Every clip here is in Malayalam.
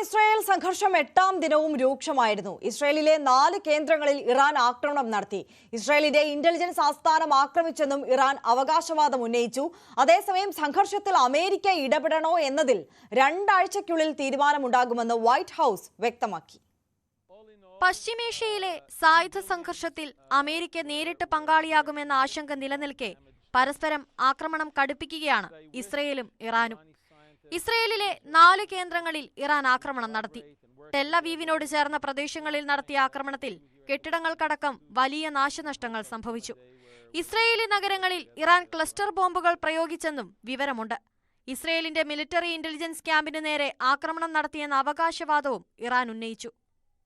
ഇസ്രായേൽ സംഘർഷം 8ാം ദിനവും രൂക്ഷമായിരുന്നു. ഇസ്രായേലിലെ 4 കേന്ദ്രങ്ങളിൽ ഇറാൻ ആക്രമണം നടത്തി. ഇസ്രായേലിന്റെ ഇന്റലിജൻസ് ആസ്ഥാനം ആക്രമിച്ചെന്നും ഇറാൻ അവകാശവാദം ഉന്നയിച്ചു. അതേസമയം സംഘർഷത്തിൽ അമേരിക്ക ഇടപെടണോ എന്നതിൽ 2 ആഴ്ചയ്ക്കുള്ളിൽ തീരുമാനമുണ്ടാകുമെന്ന് വൈറ്റ് ഹൌസ് വ്യക്തമാക്കി. പശ്ചിമേഷ്യയിലെ സായുധ സംഘർഷത്തിൽ അമേരിക്ക നേരിട്ട് പങ്കാളിയാകുമെന്ന ആശങ്ക നിലനിൽക്കെ പരസ്പരം ആക്രമണം കടുപ്പിക്കുകയാണ് ഇസ്രയേലും ഇറാനും. ഇസ്രയേലിലെ 4 കേന്ദ്രങ്ങളിൽ ഇറാൻ ആക്രമണം നടത്തി. ടെല്ലവീവിനോട് ചേർന്ന പ്രദേശങ്ങളിൽ നടത്തിയ ആക്രമണത്തിൽ കെട്ടിടങ്ങൾക്കടക്കം വലിയ നാശനഷ്ടങ്ങൾ സംഭവിച്ചു. ഇസ്രയേലി നഗരങ്ങളിൽ ഇറാൻ ക്ലസ്റ്റർ ബോംബുകൾ പ്രയോഗിച്ചെന്നും വിവരമുണ്ട്. ഇസ്രയേലിന്റെ മിലിറ്ററി ഇന്റലിജൻസ് ക്യാമ്പിന് നേരെ ആക്രമണം നടത്തിയെന്ന അവകാശവാദവും ഇറാൻ ഉന്നയിച്ചു.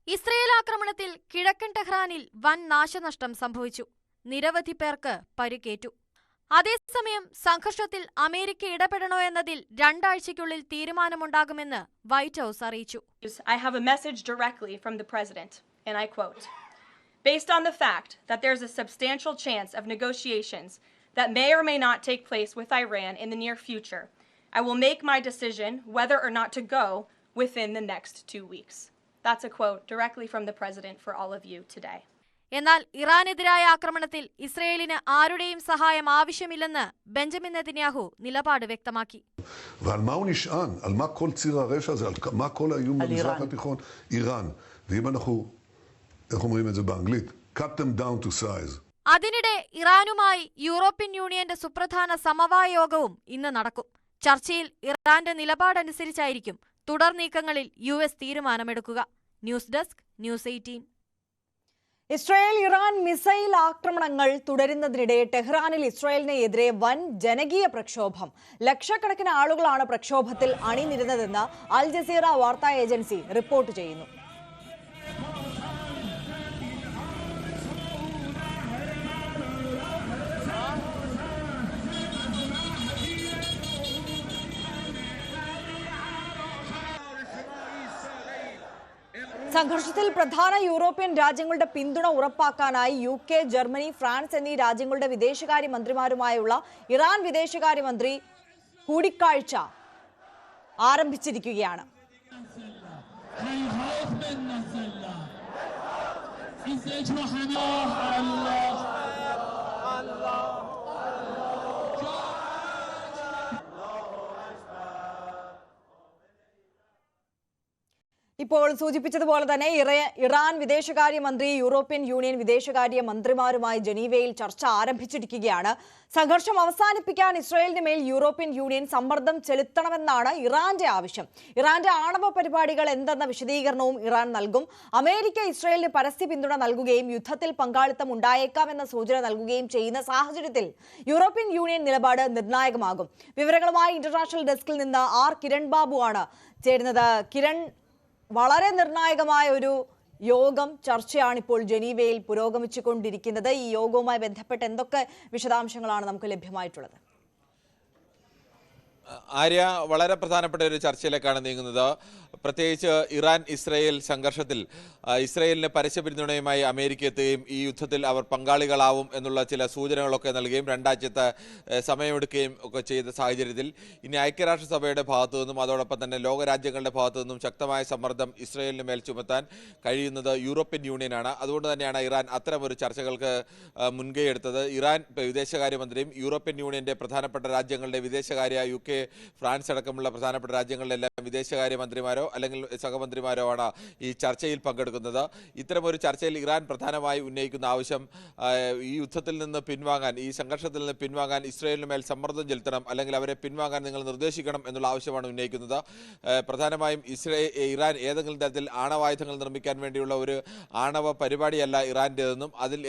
ഇസ്രയേൽ ആക്രമണത്തിൽ കിഴക്കൻ ടെഹ്റാനിൽ വൻ നാശനഷ്ടം സംഭവിച്ചു. നിരവധി പേർക്ക് പരിക്കേറ്റു. അതേസമയം സംഘർഷത്തിൽ അമേരിക്ക ഇടപെടണോ എന്നതിൽ 2 ആഴ്ചയ്ക്കുള്ളിൽ തീരുമാനമുണ്ടാകുമെന്ന് വൈറ്റ് ഹൌസ് അറിയിച്ചു. I have a message directly from the president, and I quote, "Based on the fact that there's a substantial chance of negotiations that may or may not take place with Iran in the near future, I will make my decision whether or not to go within the next 2 weeks." That's a quote directly from the president for all of you today. എന്നാൽ ഇറാനെതിരായ ആക്രമണത്തിൽ ഇസ്രയേലിന് ആരുടെയും സഹായം ആവശ്യമില്ലെന്ന് ബെഞ്ചമിൻ നെതന്യാഹു നിലപാട് വ്യക്തമാക്കി. ועל מה הוא נשען? על מה כל ציר הרשע הזה? על מה כל האיום במזרח התיכון? איראן. ואם אנחנו, איך אומרים את זה באנגלית? cut them down to size. അതിനിടെ ഇറാനുമായി യൂറോപ്യൻ യൂണിയന്റെ സുപ്രധാന സമവായ യോഗവും ഇന്ന് നടക്കും. ചർച്ചയിൽ ഇറാന്റെ നിലപാടനുസരിച്ചായിരിക്കും തുടർ നീക്കങ്ങളിൽ US തീരുമാനമെടുക്കുക. News desk, news 18. Israel Iran missile ആക്രമണങ്ങൾ തുടരുന്നതിനിടെ ടെഹ്റാനിൽ ഇസ്രായേലിനെതിരെ വൻ ജനകീയ പ്രക്ഷോഭം. ലക്ഷക്കണക്കിന് ആളുകളാണ് പ്രക്ഷോഭത്തിൽ അണിനിരുന്നതെന്ന് അൽ ജസീറ വാർത്താ ഏജൻസി റിപ്പോർട്ട് ചെയ്യുന്നു. സംഘർഷത്തിൽ പ്രധാന യൂറോപ്യൻ രാജ്യങ്ങളുടെ പിന്തുണ ഉറപ്പാക്കാനായി UK, ജർമ്മനി, ഫ്രാൻസ് എന്നീ രാജ്യങ്ങളുടെ വിദേശകാര്യ മന്ത്രിമാരുമായുള്ള ഇറാൻ വിദേശകാര്യമന്ത്രി കൂടിക്കാഴ്ച ആരംഭിച്ചിരിക്കുകയാണ്. ഇപ്പോൾ സൂചിപ്പിച്ചതുപോലെ തന്നെ ഇറാൻ വിദേശകാര്യമന്ത്രി യൂറോപ്യൻ യൂണിയൻ വിദേശകാര്യ മന്ത്രിമാരുമായി ജനീവയിൽ ചർച്ച ആരംഭിച്ചിരിക്കുകയാണ്. സംഘർഷം അവസാനിപ്പിക്കാൻ ഇസ്രായേലിന് മേൽ യൂറോപ്യൻ യൂണിയൻ സമ്മർദ്ദം ചെലുത്തണമെന്നാണ് ഇറാന്റെ ആവശ്യം. ഇറാന്റെ ആണവ പരിപാടികൾ എന്തെന്ന വിശദീകരണവും ഇറാൻ നൽകും. അമേരിക്ക ഇസ്രായേലിന് പരസ്യ പിന്തുണ നൽകുകയും യുദ്ധത്തിൽ പങ്കാളിത്തം ഉണ്ടായേക്കാമെന്ന സൂചന നൽകുകയും ചെയ്യുന്ന സാഹചര്യത്തിൽ യൂറോപ്യൻ യൂണിയൻ നിലപാട് നിർണായകമാകും. വിവരങ്ങളുമായി ഇന്റർനാഷണൽ ഡെസ്കിൽ നിന്ന് കിരൺ ബാബു ആണ് ചേരുന്നത്. കിരൺ, വളരെ നിർണായകമായ ഒരു ചർച്ചയാണ് ഇപ്പോൾ ജനീവയിൽ പുരോഗമിച്ചുകൊണ്ടിരിക്കുന്നത്. ഈ യോഗവുമായി ബന്ധപ്പെട്ട് എന്തൊക്കെ വിശദാംശങ്ങളാണ് നമുക്ക് ലഭ്യമായിട്ടുള്ളത്? ആര്യ, വളരെ പ്രധാനപ്പെട്ട ഒരു ചർച്ചയിലേക്കാണ് നീങ്ങുന്നത്. പ്രത്യേകിച്ച് ഇറാൻ ഇസ്രയേൽ സംഘർഷത്തിൽ ഇസ്രയേലിന് പരസ്യ പിന്തുണയുമായി അമേരിക്ക എത്തുകയും ഈ യുദ്ധത്തിൽ അവർ പങ്കാളികളാവും എന്നുള്ള ചില സൂചനകളൊക്കെ നൽകുകയും 2 ആഴ്ചത്തെ സമയമെടുക്കുകയും ഒക്കെ ചെയ്ത സാഹചര്യത്തിൽ ഇനി ഐക്യരാഷ്ട്രസഭയുടെ ഭാഗത്തു നിന്നും അതോടൊപ്പം തന്നെ ലോകരാജ്യങ്ങളുടെ ഭാഗത്തു നിന്നും ശക്തമായ സമ്മർദ്ദം ഇസ്രയേലിന് മേൽ ചുമത്താൻ കഴിയുന്നത് യൂറോപ്യൻ യൂണിയനാണ്. അതുകൊണ്ട് തന്നെയാണ് ഇറാൻ അത്തരമൊരു ചർച്ചകൾക്ക് മുൻകൈ എടുത്തത്. ഇറാൻ വിദേശകാര്യമന്ത്രിയും യൂറോപ്യൻ യൂണിയന്റെ പ്രധാനപ്പെട്ട രാജ്യങ്ങളുടെ വിദേശകാര്യ UK, ഫ്രാൻസ് അടക്കമുള്ള പ്രധാനപ്പെട്ട രാജ്യങ്ങളിലെ എല്ലാം വിദേശകാര്യ മന്ത്രിമാരോ അല്ലെങ്കിൽ സഹമന്ത്രിമാരോ ആണ് ഈ ചർച്ചയിൽ പങ്കെടുക്കുന്നത്. ഇത്തരമൊരു ചർച്ചയിൽ ഇറാൻ പ്രധാനമായി ഉന്നയിക്കുന്ന ആവശ്യം ഈ യുദ്ധത്തിൽ നിന്ന് പിൻവാങ്ങാൻ, ഈ സംഘർഷത്തിൽ നിന്ന് പിൻവാങ്ങാൻ ഇസ്രയേലിന് മേൽ സമ്മർദ്ദം ചെലുത്തണം, അല്ലെങ്കിൽ അവരെ പിൻവാങ്ങാൻ നിങ്ങൾ നിർദ്ദേശിക്കണം എന്നുള്ള ആവശ്യമാണ് ഉന്നയിക്കുന്നത്. പ്രധാനമായും ഇറാൻ ഏതെങ്കിലും തരത്തിൽ ആണവായുധങ്ങൾ നിർമ്മിക്കാൻ വേണ്ടിയുള്ള ഒരു ആണവ പരിപാടിയല്ല ഇറാൻ്റെതെന്നും അതിൽ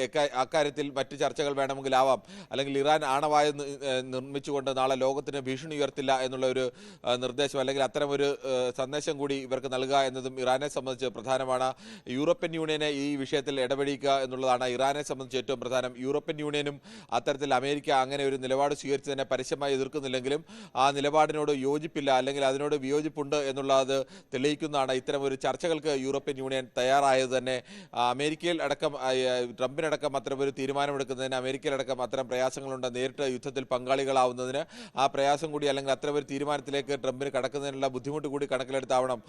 അക്കാര്യത്തിൽ മറ്റ് ചർച്ചകൾ വേണമെങ്കിലാവാം, അല്ലെങ്കിൽ ഇറാൻ ആണവായുധം നിർമ്മിച്ചുകൊണ്ട് നാളെ ലോകത്തിന് ഭീഷണി ഉയർത്തില്ല എന്നുള്ള ഒരു നിർദ്ദേശം അല്ലെങ്കിൽ അത്തരമൊരു സന്ദേശം കൂടി ഇവർക്ക് നൽകുക എന്നതും ഇറാനെ സംബന്ധിച്ച് പ്രധാനമാണ്. യൂറോപ്യൻ യൂണിയനെ ഈ വിഷയത്തിൽ ഇടപെടിക്കുക എന്നുള്ളതാണ് ഇറാനെ സംബന്ധിച്ച് ഏറ്റവും പ്രധാനം. യൂറോപ്യൻ യൂണിയനും അത്തരത്തിൽ അമേരിക്ക അങ്ങനെ ഒരു നിലപാട് സ്വീകരിച്ചതിനെ പരസ്യമായി എതിർക്കുന്നില്ലെങ്കിലും ആ നിലപാടിനോട് യോജിപ്പില്ല അല്ലെങ്കിൽ അതിനോട് വിയോജിപ്പുണ്ട് എന്നുള്ളത് തെളിയിക്കുന്നതാണ്. ഇത്തരമൊരു ചർച്ചകൾക്ക് യൂറോപ്യൻ യൂണിയൻ തയ്യാറായത് തന്നെ അമേരിക്കയിൽ അടക്കം ട്രംപിനടക്കം അത്തരമൊരു തീരുമാനമെടുക്കുന്നതിന് അമേരിക്കയിലടക്കം അത്തരം പ്രയാസങ്ങളുണ്ട്. നേരിട്ട് യുദ്ധത്തിൽ പങ്കാളികളാവുന്നതിന് ആ പ്രയാസം കൂടി അല്ലെങ്കിൽ അത്തരം ഒരു തീരുമാനത്തിലേക്ക് ട്രംപിന് കടക്കുന്നതിനുള്ള ബുദ്ധിമുട്ട് കൂടി കണക്കിലെടുത്താവണം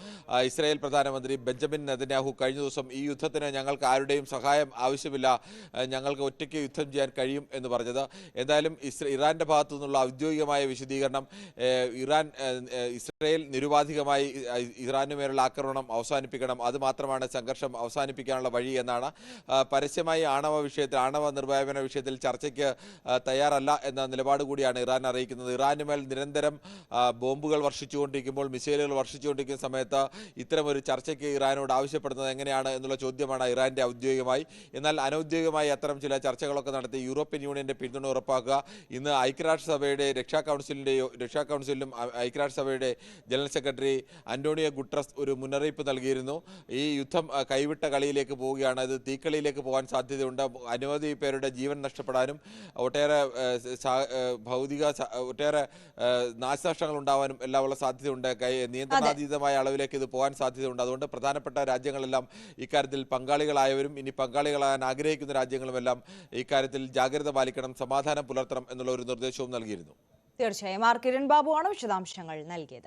ഇസ്രായേൽ പ്രധാനമന്ത്രി ബെഞ്ചമിൻ നെതന്യാഹു കഴിഞ്ഞ ദിവസം ഈ യുദ്ധത്തിന് ഞങ്ങൾക്ക് ആരുടെയും സഹായം ആവശ്യമില്ല, ഞങ്ങൾക്ക് ഒറ്റയ്ക്ക് യുദ്ധം ചെയ്യാൻ കഴിയും എന്ന് പറഞ്ഞത്. എന്തായാലും ഇറാന്റെ ഭാഗത്തു നിന്നുള്ള ഔദ്യോഗികമായ വിശദീകരണം ഇസ്രായേൽ നിരുപാധികമായി ഇറാനു മേലുള്ള ആക്രമണം അവസാനിപ്പിക്കണം, അതുമാത്രമാണ് സംഘർഷം അവസാനിപ്പിക്കാനുള്ള വഴി എന്നാണ്. പരസ്യമായി ആണവ നിർവ്യാപന വിഷയത്തിൽ ചർച്ചയ്ക്ക് തയ്യാറല്ല എന്ന നിലപാട് കൂടിയാണ് ഇറാൻ അറിയിക്കുന്നത്. ഇറാനുമേൽ നിരന്തരം ബോംബുകൾ വർഷിച്ചുകൊണ്ടിരിക്കുമ്പോൾ, മിസൈലുകൾ വർഷിച്ചുകൊണ്ടിരിക്കുന്ന സമയത്ത് ഇത്തരമൊരു ചർച്ചയ്ക്ക് ഇറാനോട് ആവശ്യപ്പെടുന്നത് എങ്ങനെയാണ് എന്നുള്ള ചോദ്യമാണ് ഇറാന്റെ ഔദ്യോഗികമായി. എന്നാൽ അനൌദ്യോഗികമായി അത്തരം ചില ചർച്ചകളൊക്കെ നടത്തി യൂറോപ്യൻ യൂണിയന്റെ പിന്തുണ ഉറപ്പാക്കുക. ഇന്ന് ഐക്യരാഷ്ട്രസഭയുടെ രക്ഷാ കൗൺസിലിലും ഐക്യരാഷ്ട്രസഭയുടെ ജനറൽ സെക്രട്ടറി അന്റോണിയോ ഗുട്ടറസ് ഒരു മുന്നറിയിപ്പ് നൽകിയിരുന്നു. ഈ യുദ്ധം കൈവിട്ട കളിയിലേക്ക് പോവുകയാണ്, ഇത് തീക്കളിയിലേക്ക് പോകാൻ സാധ്യതയുണ്ട്, അനവധി പേരുടെ ജീവൻ നഷ്ടപ്പെടാനും ഒട്ടേറെ ഒട്ടേറെ നാശനഷ്ടങ്ങൾ ഉണ്ടാവാനും എല്ലാം ഉള്ള സാധ്യതയുണ്ട്. നിയന്ത്രണാതീതമായ അളവിലേക്ക് ഇത് പോകാൻ സാധ്യതയുണ്ട്. അതുകൊണ്ട് പ്രധാനപ്പെട്ട രാജ്യങ്ങളെല്ലാം ഇക്കാര്യത്തിൽ പങ്കാളികളായവരും ഇനി പങ്കാളികളാകാൻ ആഗ്രഹിക്കുന്ന രാജ്യങ്ങളുമെല്ലാം ഇക്കാര്യത്തിൽ ജാഗ്രത പാലിക്കണം, സമാധാനം പുലർത്തണം എന്നുള്ള ഒരു നിർദ്ദേശവും നൽകിയിരുന്നു. തീർച്ചയായും കിരൺ ബാബുവാണ് വിശദാംശങ്ങൾ നൽകിയത്.